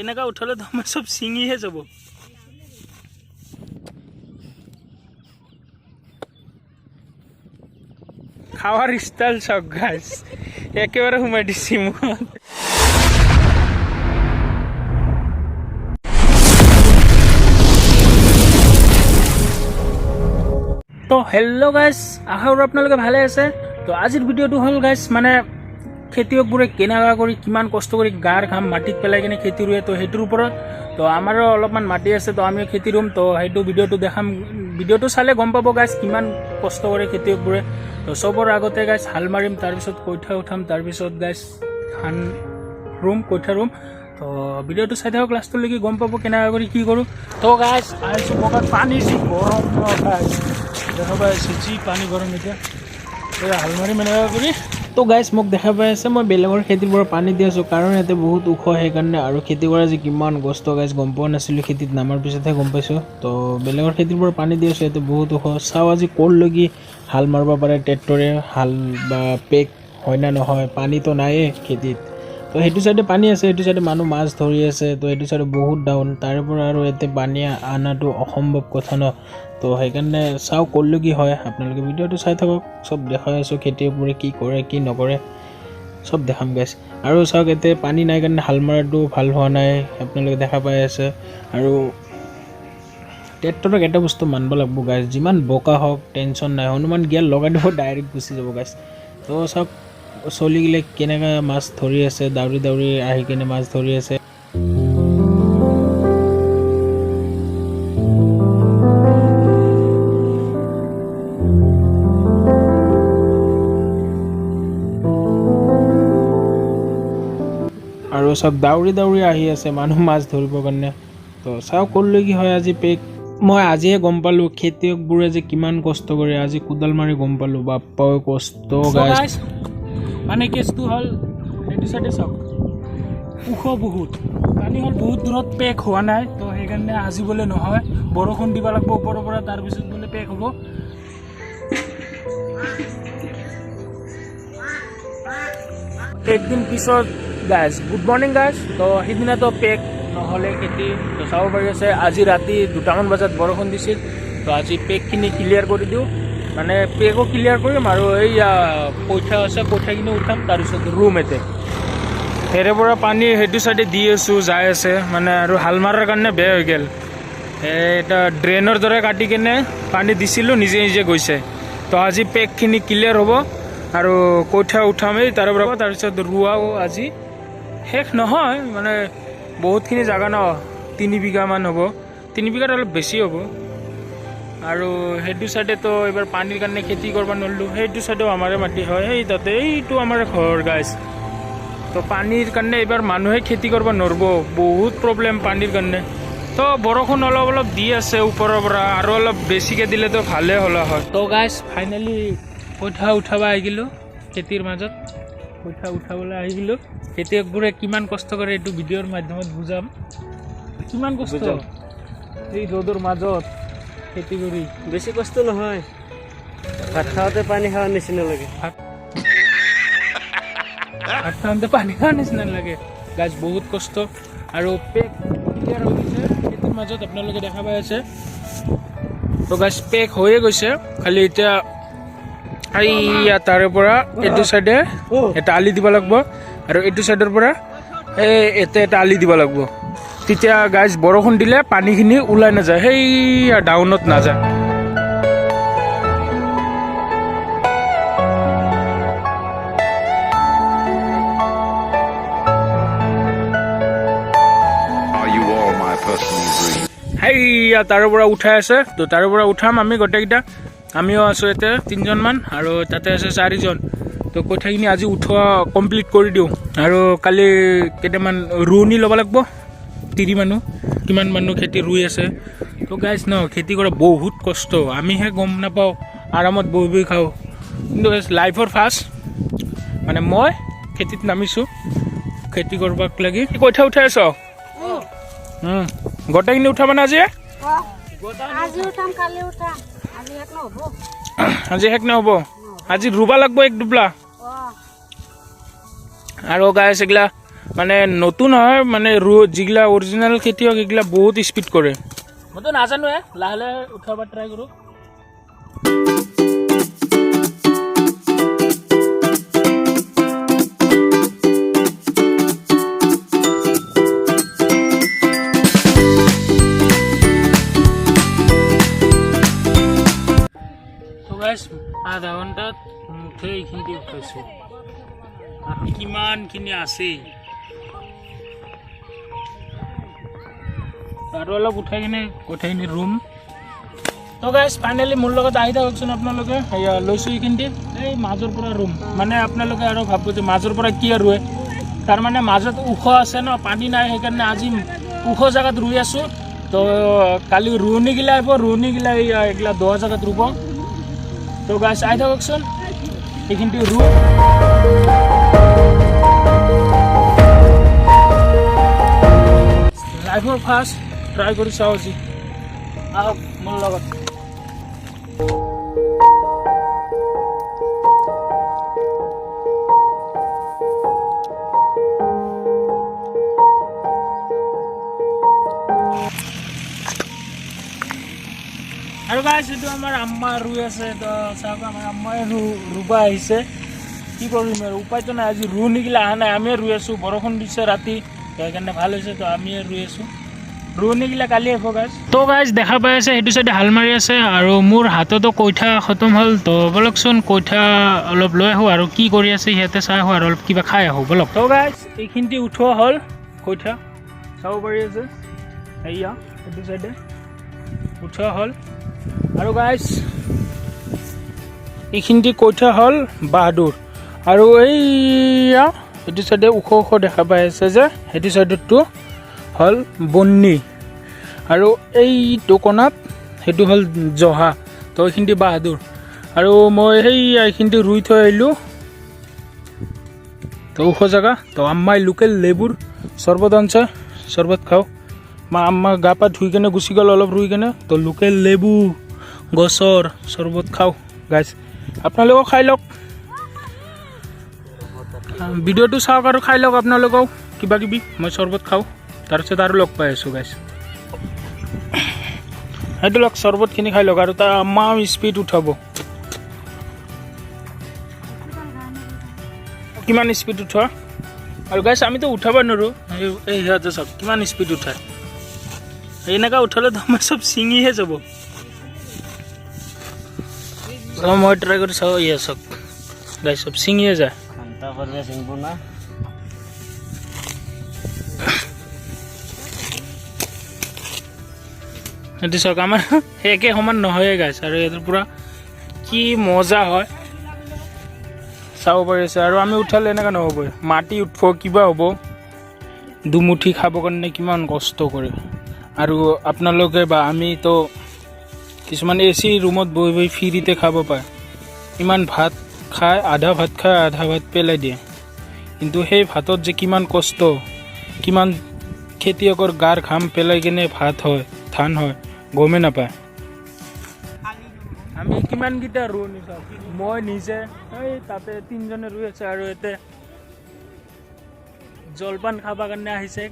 এনেকা উঠালে তো আমাৰ সব ছিঙিহে যাব খাওয়াৰ স্টাইল সব গাইস একেবাৰে হুমাই দিছি মুখত তো হেল্লো গাইস আশা কৰো আপোনালোকে ভালে আছে তো আজিৰ ভিডিঅ'টো হ'ল গাইস মানে খেতিয়কবোৰে কেনেকা কৰি কিমান কষ্ট কৰি গাৰ ঘাম মাটিত পেলাই কিনে খেতি ৰুৱে তো সেইটোৰ ওপৰত তো আমাৰো অলপমান মাটি আছে তো আমি খেতি ৰুম তো সেইটো ভিডিঅ'টো দেখাম ভিডিঅ'টো চালে গম পাব গাইস কিমান কষ্ট কৰে খেতিয়কবোৰে তো সবৰ আগতে গাইস হাল মাৰিম তাৰপিছত কঠীয়া উঠাম তাৰপিছত গাইস ধান ৰুম কঠীয়া ৰুম তো ভিডিঅ'টো চাই থাকক লাষ্টলৈকে গম পাব কেনেকা কৰি কি কৰোঁ তো গাইস আহিছোঁ বগাত পানী যি গৰম গাইস দেখা পাই আছে যি পানী গৰম এতিয়া হাল মাৰিম এনেকা কৰি তো গাইস মোক দেখা পাই আছে মই বেলেগৰ খেতিৰ পৰা পানী দি আছোঁ কাৰণ ইয়াতে বহুত ওখ সেইকাৰণে আৰু খেতি কৰা যে কিমান কষ্ট গাইস গম পোৱা নাছিলোঁ খেতিত নামাৰ পিছতহে গম পাইছোঁ তো বেলেগৰ খেতিৰ পৰা পানী দি আছোঁ ইয়াতে বহুত ওখ চাওঁ আজি ক'লৈকে হাল মাৰিব পাৰে ট্ৰেক্টৰে হাল বা পেক হয় না নহয় পানীতো নাইয়ে খেতিত তো সেইটো চাইডে পানী আছে সেইটো চাইডে মানুহ মাছ ধৰি আছে তো সেইটো চাইডে বহুত ডাউন তাৰে পৰা আৰু ইয়াতে পানী আনাটো অসম্ভৱ কথা ন তো সেইকাৰণে চাওঁ ক'লৈকে হয় আপোনালোকে ভিডিঅ'টো চাই থাকক চব দেখাই আছোঁ খেতিয়কবোৰে কি কৰে কি নকৰে চব দেখাম গাইছ আৰু চাওক ইয়াতে পানী নাই কাৰণে হাল মাৰাটো ভাল হোৱা নাই আপোনালোকে দেখা পাই আছে আৰু ট্ৰেক্টৰক এটা বস্তু মানিব লাগিব গাইছ যিমান বোকা হওক টেনশ্যন নাই হনুমান গিয়াৰ লগাই দিব ডাইৰেক্ট গুচি যাব গাইছ তো চাওক চলিগিলে কেনেকৈ মাছ ধৰি আছে দাউৰি দাউৰি আহি কিনে মাছ ধৰি আছে আৰু চব দাউৰি দাউৰি আহি আছে মানুহ মাছ ধৰিবৰ কাৰণে তো চাওঁ ক'লৈকে হয় আজি পেক মই আজিহে গম পালোঁ খেতিয়কবোৰে যে কিমান কষ্ট কৰে আজি কোদাল মাৰি গম পালোঁ বাপ্পা কষ্ট গাইছ মানে কেছটো হ'ল সেইটো চাইডে চাওক ওখ বহুত পানী হ'ল বহুত দূৰত পেক হোৱা নাই তো সেইকাৰণে আজি বোলে নহয় বৰষুণ দিব লাগিব ওপৰৰ পৰা তাৰপিছত বোলে পেক হ'ব একদিন পিছত গাইছ গুড মৰ্ণিং গাইছ তো সেইদিনাতো পেক নহ'লে খেতি তো চাব পাৰি আছে আজি ৰাতি 2টামান বজাত বৰষুণ দিছিল তো আজি পেকখিনি ক্লিয়াৰ কৰি দিওঁ মানে পেকো ক্লিয়াৰ কৰিম আৰু এইয়া কঠীয়া আছে কঠীয়াখিনি উঠাম তাৰপিছত ৰুম এতে হেৰে পৰা পানী সেইটো চাইডে দি আছোঁ যাই আছে মানে আৰু হাল মাৰাৰ কাৰণে বেয়া হৈ গ'ল এটা ড্ৰেইনৰ দৰে কাটি কিনে পানী দিছিলোঁ নিজে নিজে গৈছে তো আজি পেকখিনি ক্লিয়াৰ হ'ব আৰু কঠীয়া উঠামেই তাৰ পৰা তাৰপিছত ৰোৱাও আজি শেষ নহয় মানে বহুতখিনি জাগা ন 3 বিঘামান হ'ব 3 বিঘাত অলপ বেছি হ'ব আৰু সেইটো চাইডেতো এইবাৰ পানীৰ কাৰণে খেতি কৰিব নোৱাৰিলোঁ সেইটো চাইডেও আমাৰে মাটি হয় সেই তাতে এইটো আমাৰ ঘৰ গাইছ তো পানীৰ কাৰণে এইবাৰ মানুহে খেতি কৰিব নোৱাৰিব বহুত প্ৰব্লেম পানীৰ কাৰণে তো বৰষুণ অলপ অলপ দি আছে ওপৰৰ পৰা আৰু অলপ বেছিকৈ দিলেতো ভালেই হ'লে হয় তো গাইছ ফাইনেলি কঠীয়া উঠাব আহিলোঁ খেতিৰ মাজত কঠীয়া উঠাবলৈ আহিলোঁ খেতিয়কবোৰে কিমান কষ্ট কৰে এইটো ভিডিঅ'ৰ মাধ্যমত বুজাম কিমান কষ্ট এই ৰ'দৰ মাজত খেতি কৰি বেছি কষ্ট নহয় ভাত খাওঁতে পানী খাওয়াৰ নিচিনা লাগে ভাত খাওঁতে পানী খাওয়াৰ নিচিনা লাগে গাছ বহুত কষ্ট আৰু পেক ক্লিয়াৰ হৈ গৈছে খেতিৰ মাজত আপোনালোকে দেখা পাই আছে তো গাছ পেক হৈয়ে গৈছে খালি এতিয়া এইয়া তাৰে পৰা এইটো চাইডে এটা আলি দিব লাগিব আৰু এইটো চাইডৰ পৰা এতে এটা আলি দিব লাগিব তেতিয়া গাইজ বৰষুণ দিলে পানীখিনি ওলাই নাযায় সেইয়া ডাউনত নাযায় সেইয়া তাৰে পৰা উঠাই আছে তো তাৰে পৰা উঠাম আমি গোটেইকেইটা আমিও আছোঁ ইয়াতে 3জনমান আৰু তাতে আছে 4জন তো কঠীয়াখিনি আজি উঠোৱা কমপ্লিট কৰি দিওঁ আৰু কালি কেইটামান ৰোৱনী ল'ব লাগিব 30 মানুহ কিমান মানুহ খেতি ৰুই আছে তো গাইছ ন খেতি কৰা বহুত কষ্ট আমিহে গম নাপাওঁ আৰামত বহি বহি খাওঁ কিন্তু লাইফৰ ফাৰ্ষ্ট মানে মই খেতিত নামিছোঁ খেতি কৰবাক লাগি কঠীয়া উঠাই আছ গোটেইখিনি উঠাব না আজি আজি শেষ নহ'ব আজি ৰুবা লাগিব 1 দুবলা আৰু গাইছ এগিলা মানে নতুন হয় মানে যিগিলা অৰিজিনেল খেতিয়ক সেইগিলা বহুত স্পীড কৰে মইতো নাজানো লাহে লাহে উঠাব ট্ৰাই কৰোঁ আধা ঘণ্টাত মুঠে এইখিনি উঠাইছোঁ আৰু কিমানখিনি আছেই আৰু অলপ উঠাই কিনে গোটেইখিনি ৰুম তো গাইজ ফাইনেলি মোৰ লগত আহি থাককচোন আপোনালোকে লৈছোঁ এইখিনি এই মাজৰ পৰা ৰুম মানে আপোনালোকে আৰু ভাবিব যে মাজৰ পৰা কি ৰুৱে তাৰমানে মাজত ওখ আছে ন পানী নাই সেইকাৰণে আজি ওখ জেগাত ৰুই আছোঁ তো কালি ৰোৱনীগিলা আহিব ৰোৱনীগিলা এইগিলা দ জেগাত ৰুব তো গাইজ আহি থাককচোন এইখিনি ৰুম লাইফৰ ফাৰ্ষ্ট ট্ৰাই কৰি চাওঁ আজি আহক মোৰ লগত আৰু গাইজ এইটো আমাৰ আম্মা ৰুই আছে তো চাওক আমাৰ আম্মাই ৰুবা আহিছে কি কৰিম আৰু উপায়তো নাই আজি ৰোৱনীগিলা অহা নাই আমিয়ে ৰুই আছোঁ বৰষুণ দিছে ৰাতি তো সেইকাৰণে ভাল হৈছে তো আমিয়ে ৰুই আছোঁ ৰোৱনীগিলা কালি আহিব গাইজ তো গাইজ দেখা পাই আছে সেইটো চাইডে হাল মাৰি আছে আৰু মোৰ হাততো কইঠা খতম হ'ল তো বলকচোন কইঠা অলপ লৈ আহোঁ আৰু কি কৰি আছে সিহঁতে চাই আহোঁ আৰু অলপ কিবা খাই আহোঁ বলক তো গাইজ এইখিনি উঠোৱা হ'ল কইঠা চাব পাৰি আছে এয়া সেইটো চাইডে উঠোৱা হ'ল আৰু গাইজ এইখিনি কইঠা হ'ল বাহাদুৰ আৰু এইয়া সেইটো চাইডে ওখ ওখ দেখা পাই আছে যে সেইটো চাইডতো হ'ল বন্নি আৰু এইটো কোণাত সেইটো হ'ল জহা তো এইখিনি বাহাদুৰ আৰু মই এইখিনি ৰুই থৈ আহিলোঁ তো ওখ জেগা তো আম্মাই লোকেল লেবুৰ চৰ্বত আনছে চৰ্বত খাওঁ আম্মা গা পা ধুই কেনে গুচি গ'ল অলপ ৰুই কেনে তো লোকেল লেবু গছৰ চৰ্বত খাওঁ গাইজ আপোনালোকেও খাই লওক ভিডিঅ'টো চাওক আৰু খাই লওক আপোনালোকেও কিবা কিবি মই চৰ্বত খাওঁ তাৰপিছত আৰু লগ পাই আছোঁ গাইজ সেইটো লওক চৰ্বতখিনি খাই লওক আৰু তাৰ আম্মা স্পীড উঠাব কিমান স্পীড উঠোৱা আৰু গাইজ আমিতো উঠাব নোৱাৰোঁ এই সিহঁতে চাওক কিমান স্পীড উঠায় এনেকুৱা উঠালে তো আমাৰ চব ছিঙিহে যাব মই ট্ৰাই কৰি চাওঁ ইয়ে চাওক গাইজ চব ছিঙিয়ে যায় সেইটো চাওক আমাৰ একে সমান নহয়ে গাইজ আৰু ইয়াৰ পৰা কি মজা হয় চাব পাৰিছে আৰু আমি উঠালে এনেকুৱা নহ'বই মাটি উঠিব কিবা হ'ব দুমুঠি খাবৰ কাৰণে কিমান কষ্ট কৰে আৰু আপোনালোকে বা আমিতো কিছুমান এ চি ৰুমত বহি বহি ফ্ৰীতে খাব পাৰে ইমান ভাত খাই আধা ভাত পেলাই দিয়ে কিন্তু সেই ভাতত যে কিমান কষ্ট কিমান খেতিয়কৰ গাৰ ঘাম পেলাই কিনে ভাত হয় ধান হয় গমেই নাপায় আমি কিমানকেইটা ৰোৱনী চাওঁ মই নিজে এই তাতে তিনিজনে ৰুই আছে আৰু ইয়াতে জলপান খাবৰ কাৰণে আহিছে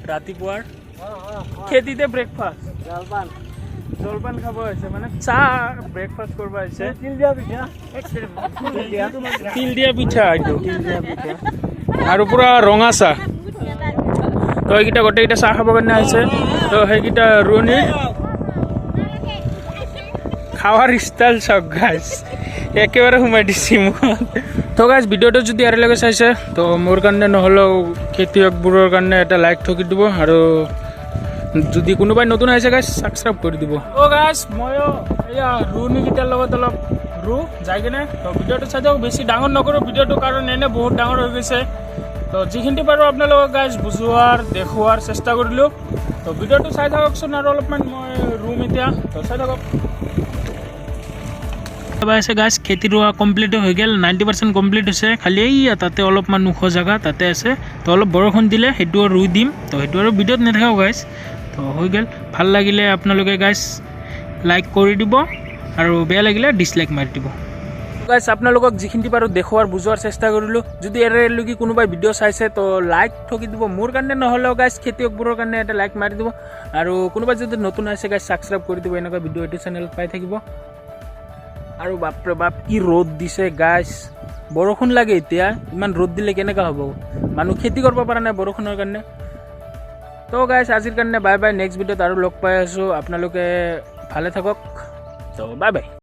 ৰাতিপুৱাৰ খেতিতে ব্ৰেকফাষ্ট জলপান খাব আহিছে মানে চাহ ব্ৰেকফাষ্ট কৰিব আহিছে তিল দিয়া পিঠা এইটো আৰু পুৰা ৰঙা চাহ তো এইকেইটা গোটেইকেইটা চাহ খাবৰ কাৰণে আহিছে তো সেইকেইটা ৰোৱনী খাৱাৰ ষ্টাইল চাওক গাইজ একেবাৰে সোমাই দিছে মোক তো গাইজ ভিডিঅ'টো যদি ইয়ালৈকে চাইছে তো মোৰ কাৰণে নহ'লেও খেতিয়কবোৰৰ কাৰণে এটা লাইক ঠকি দিব আৰু যদি কোনোবাই নতুন আহিছে গাইজ ছাবস্ক্ৰাইব কৰি দিব গাইজ ময়ো এয়া ৰোৱনীকেইটাৰ লগত অলপ যাই কিনে তো ভিডিঅ'টো চাই দিয়ক বেছি ডাঙৰ নকৰোঁ ভিডিঅ'টো কাৰণ এনে বহুত ডাঙৰ হৈ গৈছে তো যিখিনি পাৰোঁ আপোনালোকক গাইজ বুজোৱাৰ দেখুওৱাৰ চেষ্টা কৰিলোঁ তো ভিডিঅ'টো চাই থাককচোন আৰু অলপমান মই ৰুম এতিয়া তো চাই থাকক আছে গাইজ খেতি ৰোৱা কমপ্লিট হৈ গ'ল 90% কমপ্লিট হৈছে খালি এইয়া তাতে অলপমান ওখ জেগা তাতে আছে তো অলপ বৰষুণ দিলে সেইটো ৰুই দিম তো সেইটো আৰু ভিডিঅ'ত নাথাকক গাইজ তো হৈ গ'ল ভাল লাগিলে আপোনালোকে গাইজ লাইক কৰি দিব আৰু বেয়া লাগিলে ডিছলাইক মাৰি দিব গাইছ আপোনালোকক যিখিনি পাৰোঁ দেখুৱাৰ বুজোৱাৰ চেষ্টা কৰিলোঁ যদি এৰেলৈকে কোনোবাই ভিডিঅ' চাইছে তো লাইক ঠকি দিব মোৰ কাৰণে নহ'লেও গাইছ খেতিয়কবোৰৰ কাৰণে এটা লাইক মাৰি দিব আৰু কোনোবাই যদি নতুন আছে গাইছ ছাবস্ক্ৰাইব কৰি দিব এনেকুৱা ভিডিঅ' এইটো চেনেল পাই থাকিব আৰু বাপৰে বাপ কি ৰ'দ দিছে গাইছ বৰষুণ লাগে এতিয়া ইমান ৰ'দ দিলে কেনেকুৱা হ'ব মানুহ খেতি কৰিব পৰা নাই বৰষুণৰ কাৰণে তো গাইছ আজিৰ কাৰণে বাই বাই নেক্সট ভিডিঅ'ত আৰু লগ পাই আছোঁ আপোনালোকে ভালে থাকক তো বাই বাই